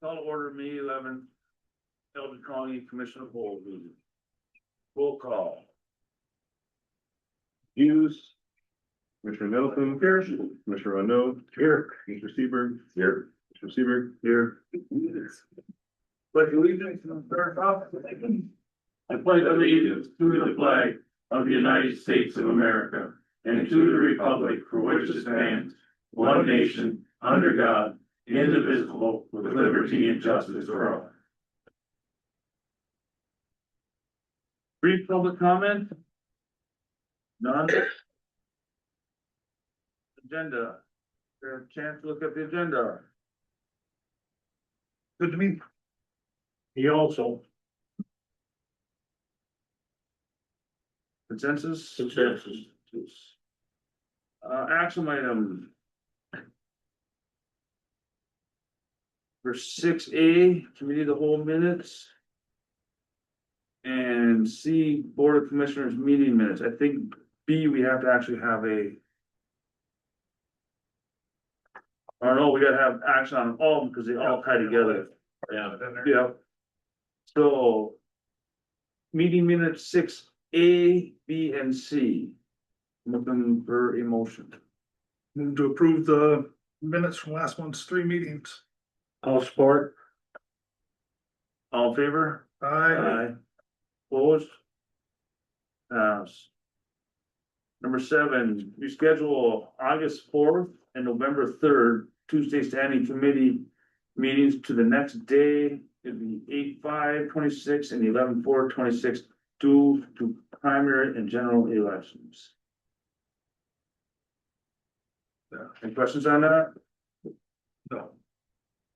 Call to order May 11th, Alger County Commissioner Board meeting. Roll call. Hughes. Commissioner Middleton. Here. Commissioner Rondo. Here. Commissioner Seaberg. Here. Commissioner Seaberg. Here. Pledge allegiance to the third office. I pledge allegiance to the flag of the United States of America and to the republic for which it stands, one nation, under God, indivisible, with liberty and justice for all. Brief public comment? None? Agenda. There's a chance to look at the agenda. Good to meet. He also. Consensus? Consensus. Action item. For 6A, committee of the whole minutes. And C, Board of Commissioners meeting minutes. I think B, we have to actually have a. Or no, we gotta have action on all of them because they all tie together. Yeah. So. Meeting minutes 6A, B, and C. Looking for a motion. Move to approve the minutes from last month's 3 meetings. All support. All in favor? Aye. Opposed? Pass. Number 7, you schedule August 4th and November 3rd, Tuesday standing committee meetings to the next day. It'd be 8/5/26 and 11/4/26 due to primary and general elections. Any questions on that? No.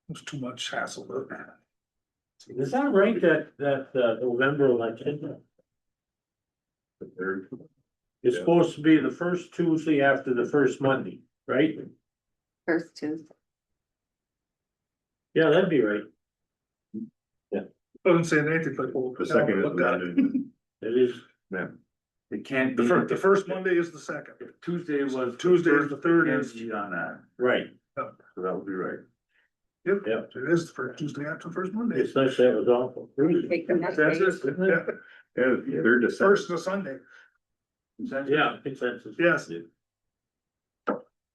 There's too much hassle with that. Is that right, that November election The third. is Yeah. supposed to be the first Tuesday after the first Monday, right? First Tuesday. Yeah, that'd be right. Doesn't say anything like. Well, The second is look at it. It is, Yeah. It can't be. The first Monday is the second. If Tuesday was. Tuesday is the third can't is- be on that, right. so that would be right. Yep, Yeah. it is the first Tuesday after the first Monday. It's nice that was awful. Take the next day. Consensus? Yeah, Yeah, third to first to Sunday, Consensus? Yeah, consensus. yes.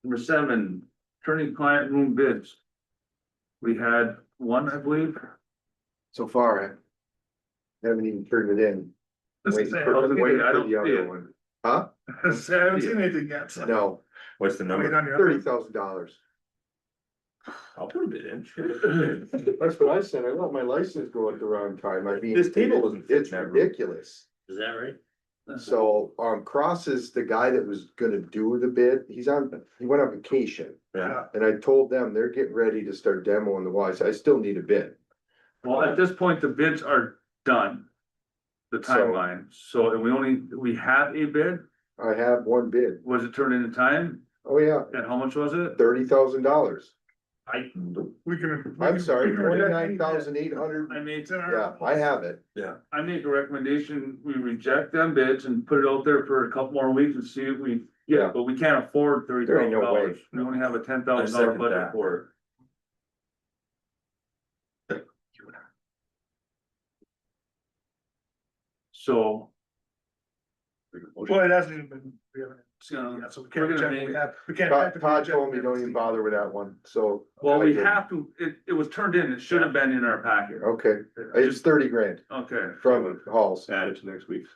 Number 7, attorney client room bids. We had one, I believe. So far, I haven't even turned it in. This Waiting is for, it. Wait, I for don't the see other it. one. Huh? I haven't seen anything yet, so. No, What's the Wait number? on your. $30,000. I'll put a bit in. That's what I said. I let my license go at the wrong time. I mean. This table wasn't fit It's in that room. ridiculous. Is that right? So, Cross is the guy that was gonna do the bid. He went on vacation. Yeah. And I told them they're getting ready to start demoing the wise. I still need a bid. Well, at this point, the bids are done. The So- timeline, so and we have a bid, I have one bid. was it turned into time, Oh, yeah, and how much was it? $30,000. We can. I'm sorry, we can reject any bid. $29,800. I made, It's in our Yeah, I have it. I make a recommendation, we reject them bids and put it out there for a couple more weeks and see if we, Yeah. but we can't afford There ain't no $30,000. way. We only have a I $10,000 second budget that. for it. So, Well, it hasn't even been, we haven't seen Yeah. it yet, so we We're can't gonna check, make- we have, we can't. Todd technically Todd reject told me it. don't even bother with that one, so. well, I we did. have to, it was turned in, it should have been in our packet. Okay, it's 30 grand Okay, from Halls. Add it to next week.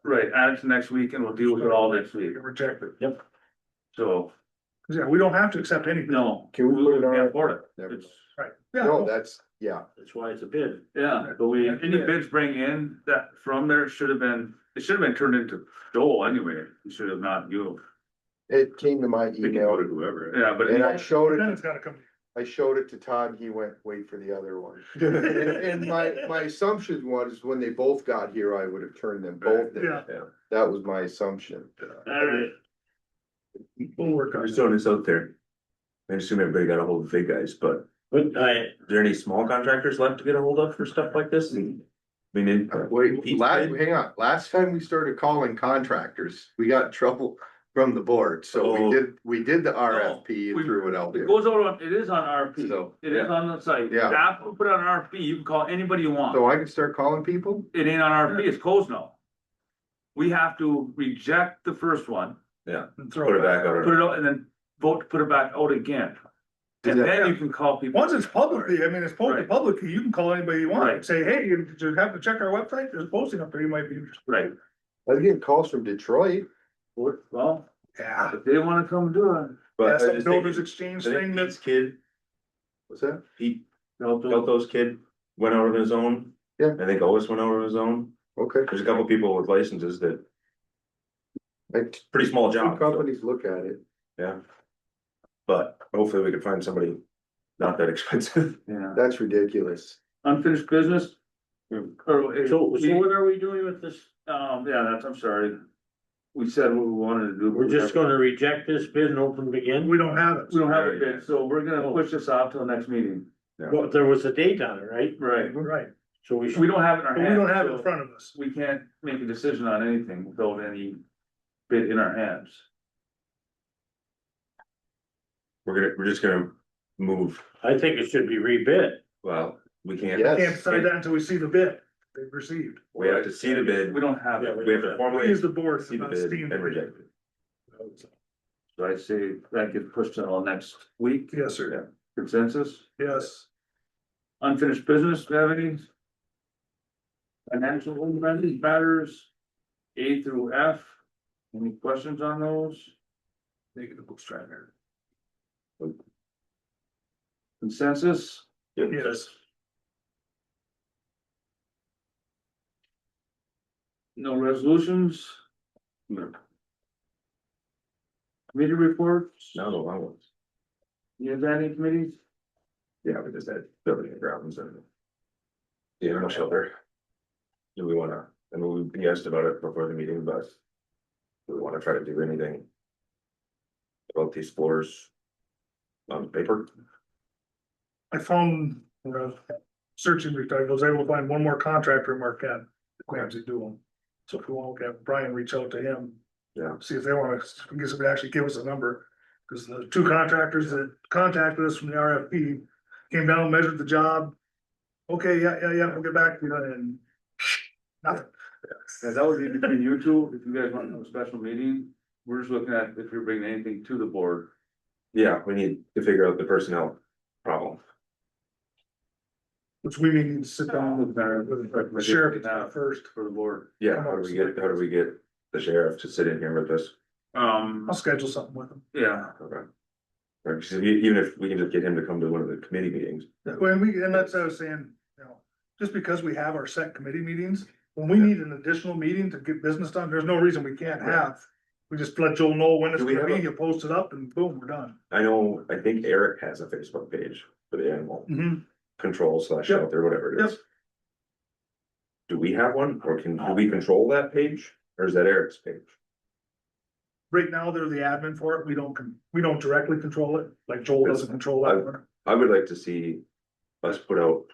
right, add it to next week and we'll deal with it all next We week, can reject it. so, Yeah, we don't have to accept anything. no. Can we put it on can't our- afford it. Never It's- Right. Yeah, No, that's, yeah, That's why it's a bid. Yeah, but any bids bring in that from there should have been, it should have been turned into Joel anyway, it should have not you. it came to my We can go email to whoever. Yeah, but. and I showed Then it, it's gotta come. I showed it to Todd, and he went, wait for the other one. And my assumption was when they both got here, I would have turned them both in. Yeah. That was my assumption. Alright. We'll work on I'm it. just throwing this out there. I assume everybody got a hold of the big guys, but But is there any small contractors left to get a hold of for stuff like this? I mean, Wait, Pete's last, bid? hang on, last time we started calling contractors, we got in trouble. from the board, so Oh. we did the RFP and we- threw it out It there. goes out on, it is on RFP, So, it is on the site. Yeah. After we put it on RFP, you can call anybody you want. so I can start calling people? It ain't on RFP, it's closed now. We have to reject the first one, And throw Put it back put out. it out, and then vote to put it back out again. Does And that- then you can call people. Once it's publicly, I mean, it's posted Right. publicly, you can call anybody you want, Right. say, hey, you have to check our website, there's a posting up there, you might be interested. Right, I was getting calls from Detroit. well, Yeah. if they wanna come do it. But I That's the just builders think, exchange I thing think that's, Pete's kid, What's that? Pete, they'll do it. Kelto's kid went out on his own. Yeah. I think Otis went out on his own. Okay. There's a couple people with licenses that, Like, pretty small two job, so, companies look at it. yeah. But hopefully we can find somebody not that expensive. Yeah, That's ridiculous. unfinished business? Or, So what are we doing with this? yeah, that's, I'm sorry. We said what we wanted to do. but We're we just never- gonna reject this bid and open it again? we don't have it. We don't have a bid, so we're gonna push this out till the next meeting. Well, there was a date on it, right? Right. Right, So we We should, don't have it in our but we hands. don't have it so in front of us. We can't make a decision on anything without any bid in our hands. We're just gonna move, I think it should be rebid. well, we can't. Yes. Can't decide that until we see the bid they've received. We have to see the bid, We don't have it. we have to We formally use the board, see the not bid steam. and reject it. So I say that gets pushed till next week. Yes, sir, Consensus, yes. unfinished business, do you have any? Financial matters, A through F, any questions on those? Negative strategy. Consensus, Yes, no resolutions? No. Committee reports? No, the long ones. You have any committees? Yeah, we just had building and grounds and. The animal shelter. Do we wanna, I mean, we asked about it before the meeting, but. Do we wanna try to do anything? About these floors? On paper? I found, searching, I was able to find one more contractor in Marquette, we actually do them. So if we want to have Brian reach out to him. Yeah. See if they want to, I guess if they actually give us a number, because the two contractors that contacted us from the RFP came down, measured the job. Okay, yeah, we'll get back to you and nothing. Yeah, that would be between you two, if you guys want to have a special meeting, we're just looking at if you're bringing anything to the board. Yeah, we need to figure out the personnel problem. Which we need to sit down with the sheriff first. For the board. Yeah, how do we get the sheriff to sit in here with us? I'll schedule something with them. Yeah, Okay. Right, 'cause even if we can just get him to come to one of the committee meetings. And that's what I was saying, just because we have our set committee meetings, when we need an additional meeting to get business done, there's no reason we can't have. We just let Joel know when it's Do we gonna have be, you post it up and boom, we're done. I think Eric has a Facebook page for the animal control / shelter, whatever it is. Yep. Do we have one, or do we control that page, or is that Eric's page? Right now, they're the admin for it, we don't directly control it, like Joel doesn't control that one. I would like to see us put out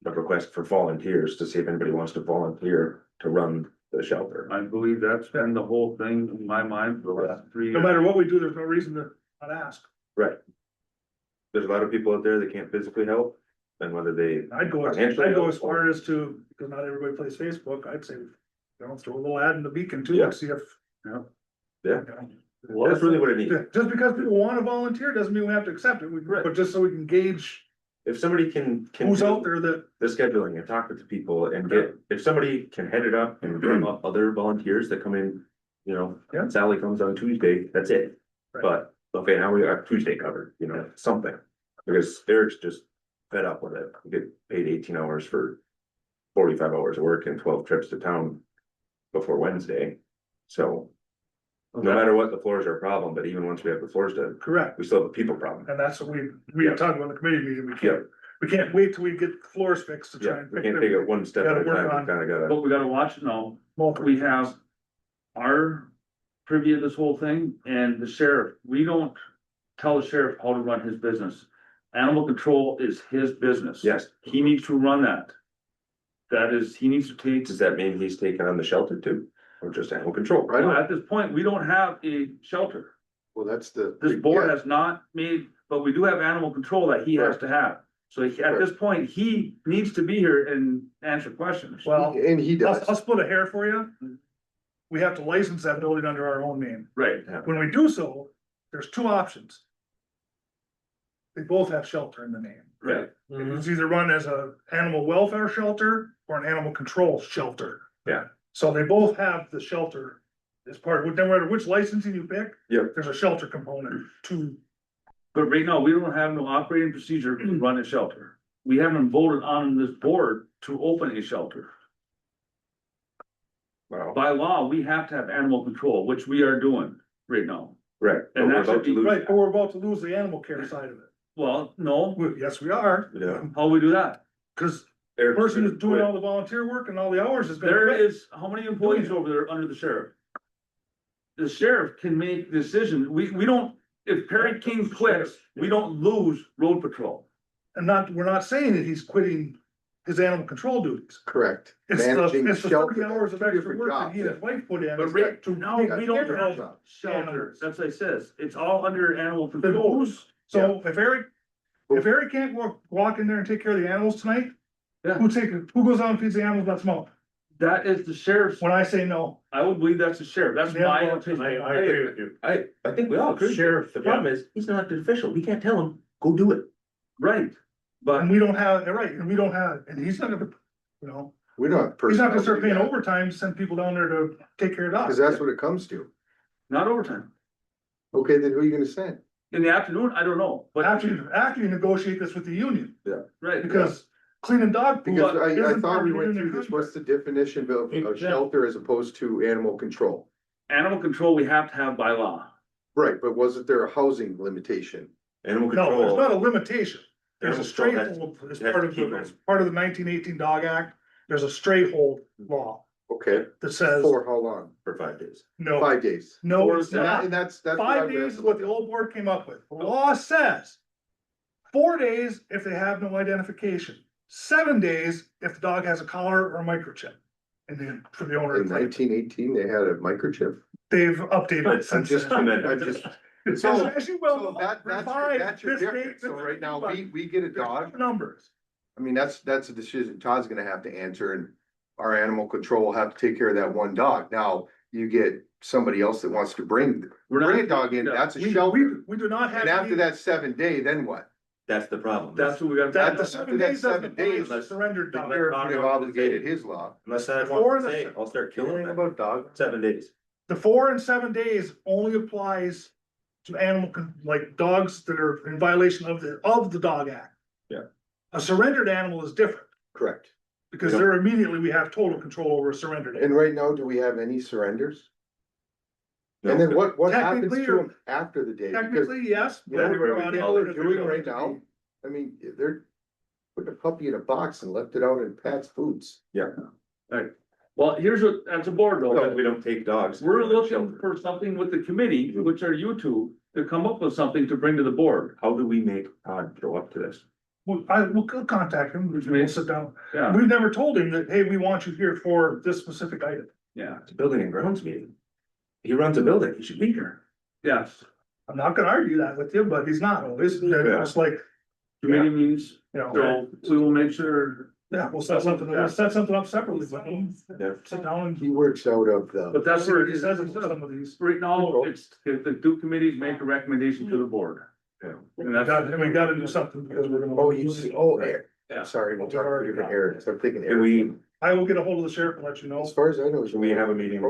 a request for volunteers to see if anybody wants to volunteer to run the shelter. I believe that's been the whole thing in my mind for the last 3 No years. matter what we do, there's no reason to not ask. Right. There's a lot of people out there that can't physically help, and whether they, I'd go as far as to, because not everybody plays Facebook, I'd say, throw a little ad in the beacon too, Yeah. and see if. yeah, that's really what it needs. Just because people wanna volunteer doesn't mean we have to accept it, but just so we can gauge If somebody can. who's out there that, The scheduling and talk with the people and get, if somebody can head it up and bring up other volunteers that come in. Yeah. Sally comes on Tuesday, that's it. Right. But, okay, now we got Tuesday covered, something. Because Eric's just fed up with it, get paid 18 hours for 45 hours of work and 12 trips to town before Wednesday. So, no matter what, the floors are a problem, but even once we have the floors done, correct, we still have a people problem. and that's what we Yeah. talked about in the committee meeting, Yeah. we can't wait till we get the floors fixed to try Yeah, and. we fix can't take it one step at a Gotta work time, on- we kinda gotta, But we gotta watch it now, multiple we have our privy of this whole thing and the sheriff, we don't tell the sheriff how to run his business. Animal control is his business. yes. He needs to run that. That is, he needs to take, Does that mean he's taking on the shelter too? or just animal control. I don't- At this point, we don't have a shelter. Well, that's the. This board yeah, has not made, but we do have animal control that he has to have. So at this point, he needs to be here and answer questions. Well, And he I'll does. split a hair for you. We have to license that building under our own name. Right, When we do so, there's two options. They both have shelter in the name. right. It's either run as a animal welfare shelter or an animal control shelter. Yeah. So they both have the shelter as part, no matter which licensing you pick. Yep. There's a shelter component to, But right now, we don't have no operating procedure to run a shelter. We haven't voted on this board to open a shelter. Well, By law, we have to have animal control, which we are doing right now. right. but And we're that should about to be- lose right, that. but we're about to lose the animal care side of it. Well, no, Yes, we are, Yeah. how we do that? cause the Eric's person who's gonna doing quit. all the volunteer work and all the hours is gonna There quit. is, how many employees over there under the sheriff? The sheriff can make decisions. We don't, if Perry King quits, we don't lose road patrol. And we're not saying that he's quitting his animal control duties. Correct. It's Managing the 30 shelter, hours of two extra different work that jobs, he and yeah. his wife put in. But is Rick, to no, take we care don't of have shelters. That's what I says. It's all under animal the control. doors. So if Eric can't walk in there and take care of the animals tonight. Yeah. Who goes out and feeds the animals that's mowed? That is the sheriff's, When I say no, I would believe that's the sheriff. That's Yeah, my well, opinion. I agree with you. I think we all agree. Sheriff, The problem is, he's an elected official. We can't tell him, go do it. Right, but and we don't have, right, and we don't have, and he's not gonna, you know, We don't have. he's not gonna start paying personnel overtime, to send people down there to take care of dogs. Cause that's what it comes to. not overtime. Okay, then who are you gonna send? In the afternoon, I don't know, but. After you negotiate this with the union, Right, because cleaning dog poop. Because I isn't thought part we of the went union through this, contract. what's the definition of Yeah. shelter as opposed to animal control? animal control, we have to have by law. Right, but wasn't there a housing limitation? Animal No, there's control, not a limitation. There's a Animal straight control has- hold, as has to part of keep the, them. as part of the 1918 Dog Act, there's a straight hold law Okay, that says, for how long? for 5 days. no, 5 days. no, Or it's is that- not. And that's what I 5 read. days is what the old board came up with. The law says 4 days if they have no identification, 7 days if the dog has a collar or a microchip. And then for the owner, In 1918, they had a microchip. they've updated it I'm since just then. commending. I just, So as you well so know, that's revised your this date, difference. So this right now, date, we get a there's dog. numbers. I mean, that's a decision Todd's gonna have to answer, and our animal control will have to take care of that one dog. Now, you get somebody else that wants to bring a dog in, that's a We shelter. do not have. And after any- that 7 day, then what? That's the problem. That's what we got. That, the after 7 that days doesn't 7 apply days, to surrendered dog. They're- They've obligated his law. Unless I Before want to the- say, I'll start killing Anything them. about dog? 7 days. The 4 and 7 days only applies to like dogs that are in violation of the dog act. Yeah. A surrendered animal is different, Correct. because Yeah. they're immediately, we have total control over a surrendered animal. And right now, do we have any surrenders? And then what happens Technically, to them after the day? Because, Technically, yes. you know, but we're what not in people there are to doing go right into now, the- I mean, they're putting a puppy in a box and left it out in Pat's Foods. Well, here's what, as a board No, though, we don't take dogs. we're looking for something with the committee, which are you two, to come up with something to bring to the board. How do we make Todd show up to this? We'll contact him, we'll sit down. Yeah, We've never told him that, hey, we want you here for this specific item. yeah, It's a building and grounds meeting. He runs a building, he should be here. yes. I'm not gonna argue that with you, but he's not always, it's like, Committee means, you know, so we will make sure, yeah, we'll set something up separately with him. Yeah. Sit down and. He works out of the, but that's where it He is. says in some of these. Right now, it's, the two committees make a recommendation to the board. Yeah. And We that's, gotta do something because we're gonna. oh, you see, oh, Eric, yeah. sorry, we'll talk about different areas, I'm thinking. Can we, I will get a hold of the sheriff and let you know. As far as I know. should we have a meeting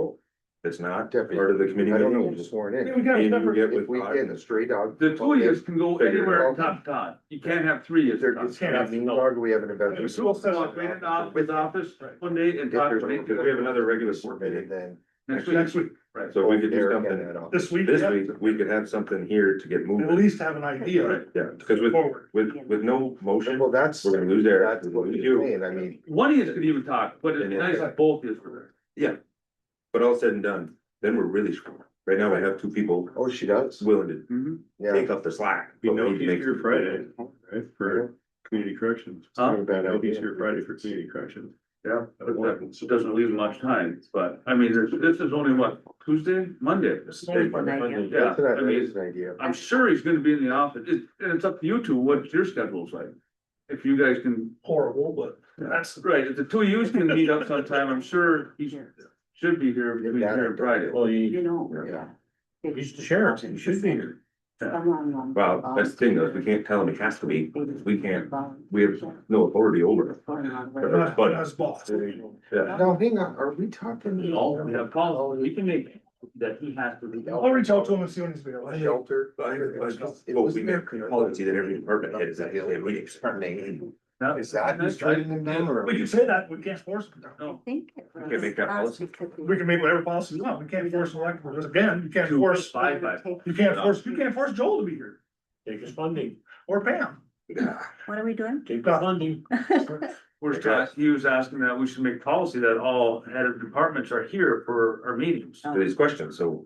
that's not Deputy. part of the committee I don't know, meeting? who's sworn Yeah, in. we got a Maybe we separate, get If with we Todd. get a stray dog. The two of you can go Figure it anywhere out. and talk to Todd. You can't have three. as There, Todd. it's kind of mean dog, we have an event. So we'll set up, right in the office one day and talk. If to there's- him. We have another regular board And meeting. then. next week, Right. So if we could do Eric had something that off. this week, this yeah, week, we could have something here to get at moving. least have an idea Yeah, because with, forward. with no motion, Well, that's, we're gonna lose Eric, that's we're what gonna lose you're you. saying, I mean, One of you could even talk, but it's And nice yeah. if both is there. Yeah. But all said and done, then we're really screwed. Right now, we have two people oh, she does, willing to Mhm. yeah. take up the slack. Be but we no need to make easier some- Friday, right, for community corrections. Huh? Not a bad No idea. easier Friday for community corrections. Yeah, it doesn't leave much time, but I mean, this is only what, Tuesday, Monday? This is only Monday. Monday. Yeah, That's an I mean, an idea. I'm sure he's gonna be in the office, and it's up to you two, what your schedule's like. If you guys can, Horrible, but that's, right, if the two of you can meet up sometime, I'm sure he should be here between here and Friday. Well, You know. Yeah. he's the sheriff, he should be here. Well, that's the thing though, we can't tell him he has to be, we can't, we have no authority over it. not, But- that's boss. Yeah, Now, hang on, are we talking? Oh, we have policy, we can make that he has to be. I'll reach out to him and see when he's available. Shelter. well, we make policy that every department head is at the meetings. Now, Is that who's turning them down or? We can say that, we can't force him. I No, think. it You can't make that was policy? because We can make whatever policy we want, we can't force elected, because again, you can't Two, force, five, you can't force Joel to be here, Take his funding, or Pam. What are we doing? take the funding. he was asking that we should make policy that all head of departments are here for our meetings. To these questions, so.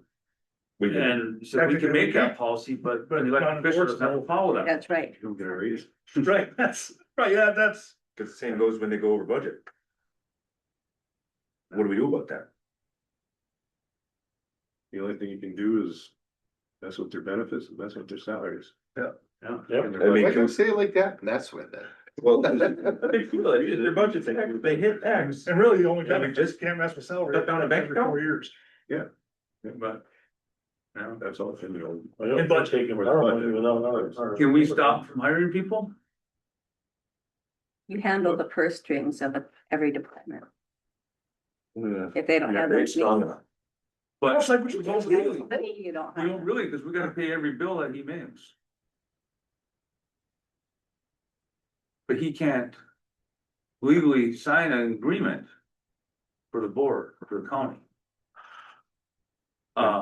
We can, And so we can make that policy, but the elected officials doesn't have to follow that. That's right. you don't get a raise, Right, that's, right, yeah, that's, cause the same goes when they go over budget. What do we do about that? The only thing you can do is mess with their benefits, and mess with their salaries. Yeah. Yep. And I their mean, Why don't say it like that? Mess with it. Well, they feel it, their budget, they hit X. and really, the only Yeah, we benefit, just can't mess with salary. shut down a bank every account? 4 years. But, yeah. That's all it's in the old. I don't think taking our money without ours. Can we stop from hiring people? You handle the purse strings of every department. Yeah, If they don't have. they're those strong meetings. enough. But That's like what you told me. You don't. we don't really, because we gotta pay every bill that he makes. But he can't legally sign an agreement for the board, for the county.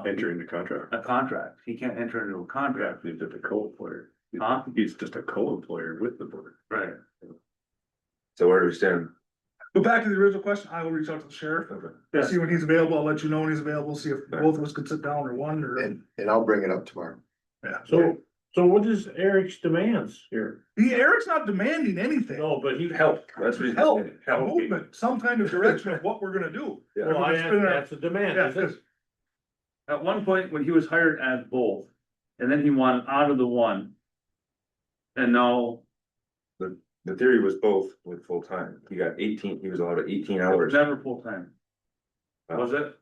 Enter into contract. A contract, he can't enter into a contract, He's just a co-employer. huh? He's just a co-employer with the board. Right, So where do we stand? But back to the original question, I will reach out to the sheriff, yeah, see when he's available, I'll let you know when he's available, see if both of us could sit down or one, or, And I'll bring it up tomorrow. yeah. So what is Eric's demands here? Eric's not demanding anything. No, but he. Help, that's what he's. Help, a Help. movement, some kind of direction of what we're gonna do. Yeah. Well, We're spinning our- that's a demand, Yeah, is it? at one point when he was hired as both, and then he wanted out of the one. And now, The theory was both with full time, he got 18, he was allowed 18 it was hours. never full-time, was it?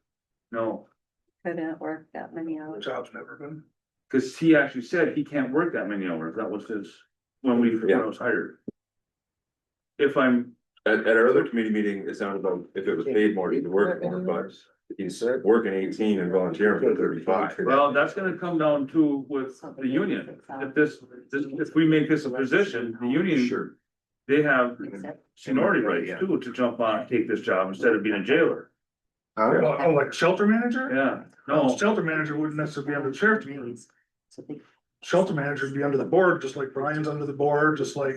No, Couldn't work that many The hours. job's never been. cause he actually said he can't work that many hours, that was his, when I was hired. If I'm, At our other committee meeting, it sounded like if it was paid more, he'd work more, but he's working 18 and volunteering for 35. well, that's gonna come down to with the union, if we make this a position, the union. Sure. They have seniority rights too, to jump on and take this job instead of being a jailer, Huh? Oh, like a shelter manager? yeah, No, no, shelter manager wouldn't necessarily be under the sheriff. Shelter manager would be under the board, just like Brian's under the board, just like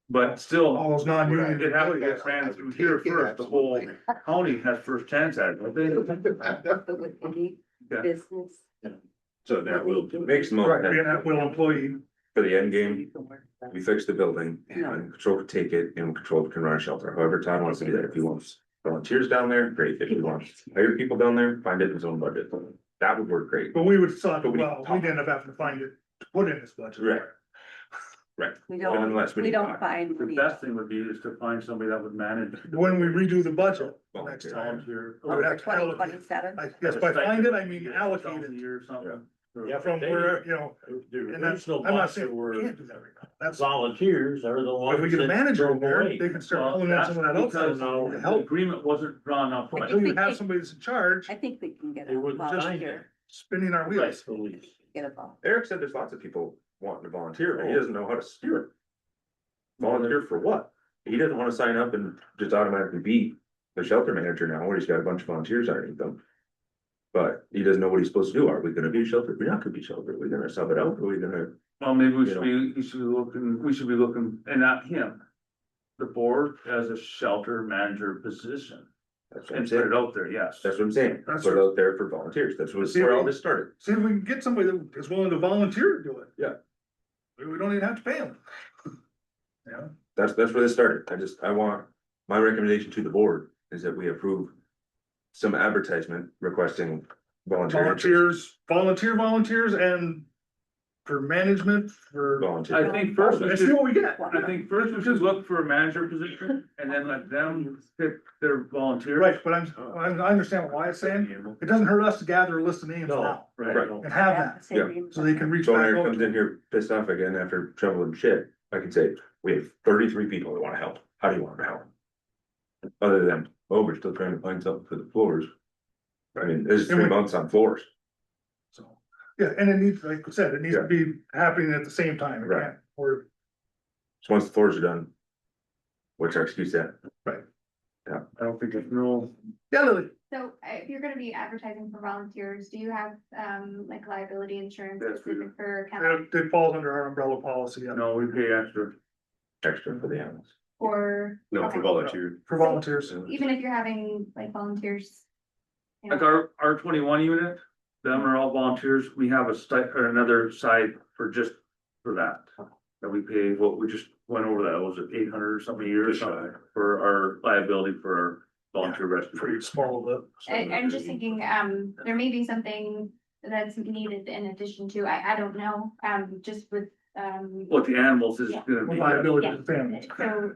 but still. all those non-union. It has to get ran through here first, the whole county has first chance at it, don't they? But with any Yeah. business. So that will, makes the most Right, being sense that will employee. for the end game, you can work that. we fix the building and control can take it and control can run a shelter, however Todd wants to do that, if he wants volunteers down there, great, if he wants hire people down there, find it in his own budget, that would work great. But we would thought, But we- well, we'd end up having to find it to put in this budget. Right. Right, We but unless don't, we need don't to find. The best thing would be is to find somebody that would manage. When we redo the budget next Volunteer. time. Volunteer. I would have to Twenty allocate, twenty-seven. I guess by find it, I mean allocate it Or something. Yeah, from where, you know, The and that's, original I'm not boss that saying we were can't do that right now. That's, volunteers are the ones. if we get a that manager in drove there, away. they can start Well, pulling in that's some of that outside because to the help. agreement wasn't drawn up. I Until you have somebody that's in charge, I think we can get They a wouldn't sign volunteer, spinning our wheels. Police. get a vol. Eric said there's lots of people wanting to volunteer, but he doesn't know how to steer it. Volunteer for what? He doesn't wanna sign up and just automatically be the shelter manager now, where he's got a bunch of volunteers underneath him. But he doesn't know what he's supposed to do, are we gonna be shelter, we're not gonna be shelter, are we gonna sub it out, are we gonna? Well, maybe we should be, we should be looking, and not him. The board as a shelter manager position, That's what I'm and put saying, it out there, yes. that's what I'm saying, That's put it out there for volunteers, that's where all this started. See if we can get somebody that is willing to volunteer to do it. Yeah. We don't even have to pay them. Yeah, That's where this started, I want my recommendation to the board is that we approve some advertisement requesting volunteers. volunteers and for management, for, Volunteer. I think first we let's see should, what we get. I think first we should look for a manager position and then let them pick their volunteers. Right, but I understand what Wyatt's saying. It doesn't hurt us to gather a list of names No. now Right. and have that, Same Yeah. name. so they can reach So when back Eric out. comes in here pissed off again after shoveling shit, I can say, we have 33 people that wanna help. How do you want to help? Other than, oh, we're still trying to find something for the floors. I mean, this is And 3 months on floors. So, yeah, and it needs, like I said, it needs to be happening at the same time. It Right. can't- Or, So once the floors are done. What's our excuse then? I don't think there's no, yeah, Lily, So if you're gonna be advertising for volunteers, do you have like liability insurance Yes, we do. specific for county it falls under our umbrella policy, yeah, No, we pay extra. Extra for the animals. or? no, okay. for volunteer. for volunteers. Even if you're having like volunteers? you know, Like our 21 unit, them are all volunteers. We have a or another side for just for that. That we pay, what we just went over that, was it 800 or something a year or something for our liability for our volunteer rescue. Pretty small, but. I'm just thinking, there may be something that's needed in addition to, I don't know, just with, What the animals is Yeah. gonna be. Liability yeah. to the family. So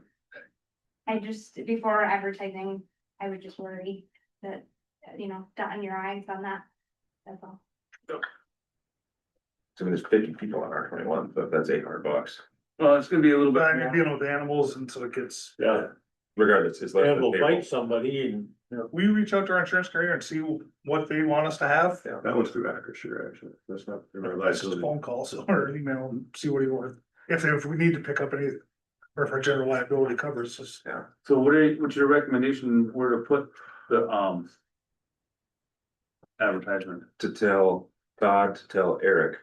I just, before advertising, I would just worry that, dotting your i's on that, that's all. So there's 50 people on R 21, so that's $800. Well, it's gonna be a little bit But you're more. dealing with animals and so it gets, Yeah, Regardless, it's less and than we'll payroll. bite somebody and, we reach out to our insurance carrier and see what they want us to have. Yeah. That was through Acrisure, actually. That's not through our That's just a liability. phone call, so, or email and see what he wants. If we need to pick up any, or if our general liability covers this. So what's your recommendation where to put the, advertisement? To tell Todd, to tell Eric,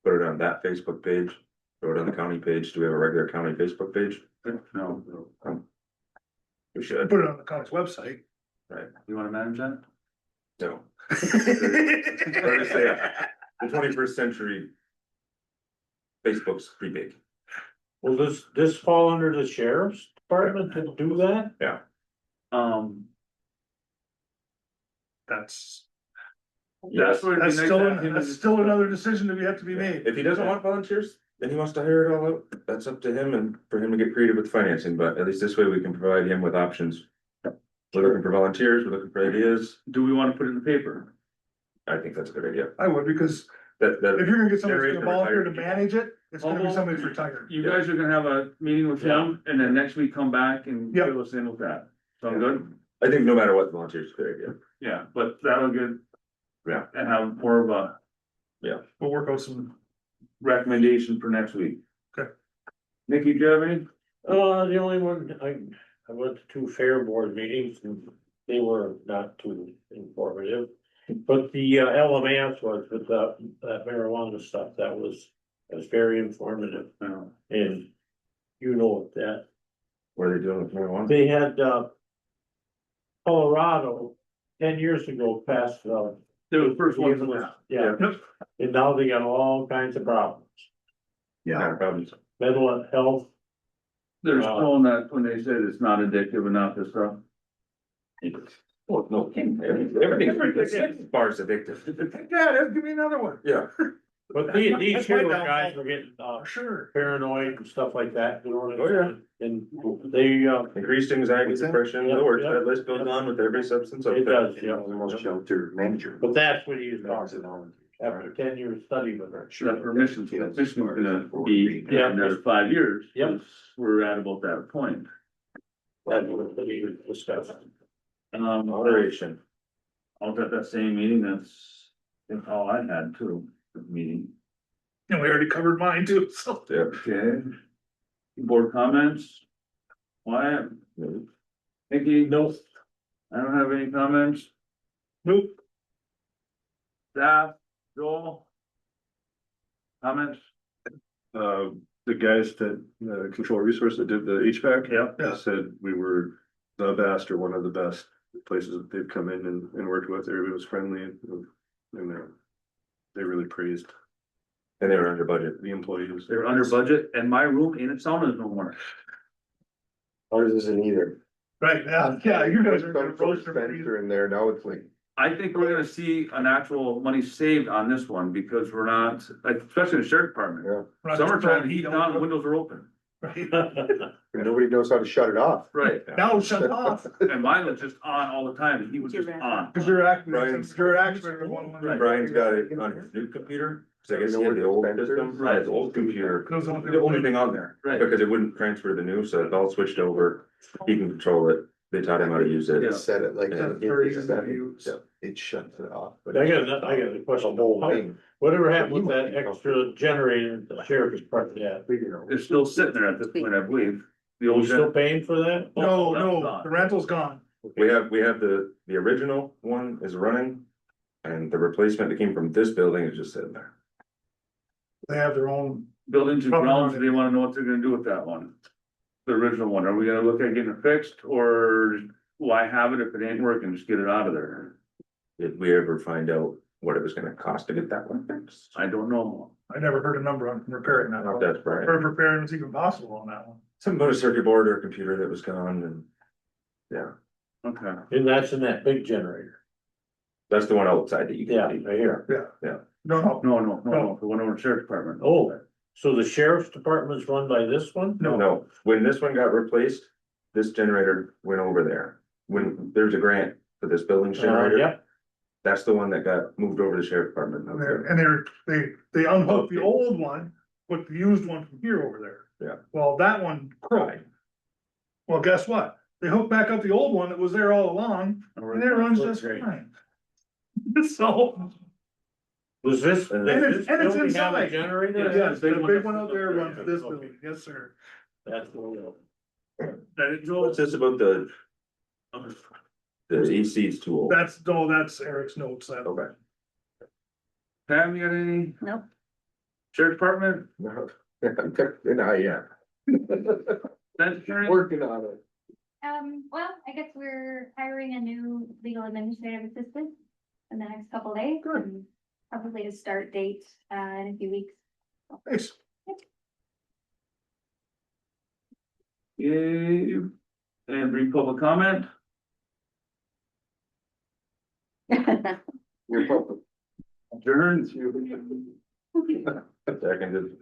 put it on that Facebook page, throw it on the county page. Do we have a regular county Facebook page? No, We should. Put it on the county's website. you wanna manage that? No. Or to say, the 21st century. Facebook's pretty big. will this fall under the sheriff's department to do that? That's, That's where it'd be that's nice still, to have him that's as- still another decision that we have to be made. If he doesn't want volunteers, then he wants to hire it all out. That's up to him and for him to get creative with financing, but at least this way we can provide him with options. We're looking for volunteers, we're looking for ideas. Do we wanna put it in the paper? I think that's a good idea. I would, because That, if you're gonna get somebody Generation to volunteer to retired people. manage it, it's gonna be Almost. somebody who's retired. You guys are gonna have a meeting with him and then next week come back and Yep. fill us in with that. Sound good? I think no matter what, volunteers is a good idea. Yeah, but that'll get. Yeah. And have more of a We'll work out some, recommendation for next week. Okay. Nikki, do you have any? The only one, I went to 2 fair board meetings and they were not too informative. But the LMS was with that marijuana stuff, that was very informative. No. And you know that, What are they doing with marijuana? they had Colorado 10 years ago passed They were the first ones in this. yeah, and now they got all kinds of problems, Not problems. mental health. They're calling that when they said it's not addictive and not this stuff. Well, no, everything, bar's addictive. yeah, give me another one. Yeah. But That's my these here downfall. guys were getting For sure. paranoid and stuff like that, you know what Oh, yeah. I'm saying? And they Increased anxiety, What's that? depression, Yep, the works, yep. that list goes on with every substance. it does, yeah, Almost shelter manager. but that's what he was talking about, after 10 years study with her. That permission, Michigan's gonna be Yeah. another 5 years. Yep. 'Cause we're at about that point. That's what he was discussing. Moderation. I was at that same meeting, that's all I had too, the meeting. And we already covered mine too, so. Yeah. Okay. Board comments? Wyatt, Nikki? No, I don't have any comments. Nope. Staff, Joel? Comments? The guys that, Control Resource that did the HVAC. Yep. Yeah. Said we were the best or one of the best places that they've come in and worked with. Everybody was friendly and they really praised And they were under budget. the employees. They're under budget and my room ain't it sauna no more. Ours isn't either. Right, yeah, you guys are gonna Some sort roast of them. Spencer in there, now it's like, I think we're gonna see an actual money saved on this one because we're not, like, especially the sheriff department. yeah, Summertime, heat on, windows are open. Right. nobody knows how to shut it off. Right. Now it's shut off, And mine was just on all the time, and he was just on. cause you're acting, Brian's- you're actually one. Brian's got it on his new computer, cause I guess he had the old system, Right. his old computer, Goes on the only thing on there. Right. Because it wouldn't transfer to the new, so it's all switched over, he can control it, they taught him how to use it. Yeah. Set it like. Yeah. It shuts it off. but I got a question. Whatever happened with that extra generator the sheriff is part of that? It's still sitting there at this point, I believe. The Are old you still paying for that? No, that's no, gone. the rental's gone. We have the original one is running, and the replacement that came from this building is just sitting there. They have their own, buildings and grounds, they wanna know what they're gonna do with that one. The original one, are we gonna look at getting it fixed, or why have it if it ain't working, just get it out of there? Did we ever find out what it was gonna cost to get that one fixed? I don't know. I never heard a number on repairing that. Not that's right. Or repairing was even possible on that one. Something about a circuit board or a computer that was gone, and yeah, Okay, And that's in that big generator. that's the one outside that you Yeah, can see. right here. No, no, no, the one over the sheriff's department. Oh, so the sheriff's department's run by this one? No, when this one got replaced, this generator went over there. When there's a grant for this building generator. Yep, That's the one that got moved over to the sheriff department. and they unhooked the old one, put the used one from here over there. Yeah. Well, that one croaked. Well, guess what? They hooked back up the old one that was there all along, and it runs just Great. fine. So, was this? And it's- this and it's building have a inside. Generator? yes, the big big one. one out there runs this Okay. building, yes, sir. That's cool. What's this about the EC's too old? That's Eric's notes, that. Okay. Pam, you got any? Nope. Sheriff department, No, yeah, defense attorney? working on it. Well, I guess we're hiring a new legal administrative assistant in the next couple days. Good. and Probably a start date, in a few weeks. Nice. Yay, and brief public comment, You're public. adjourned. Seconded.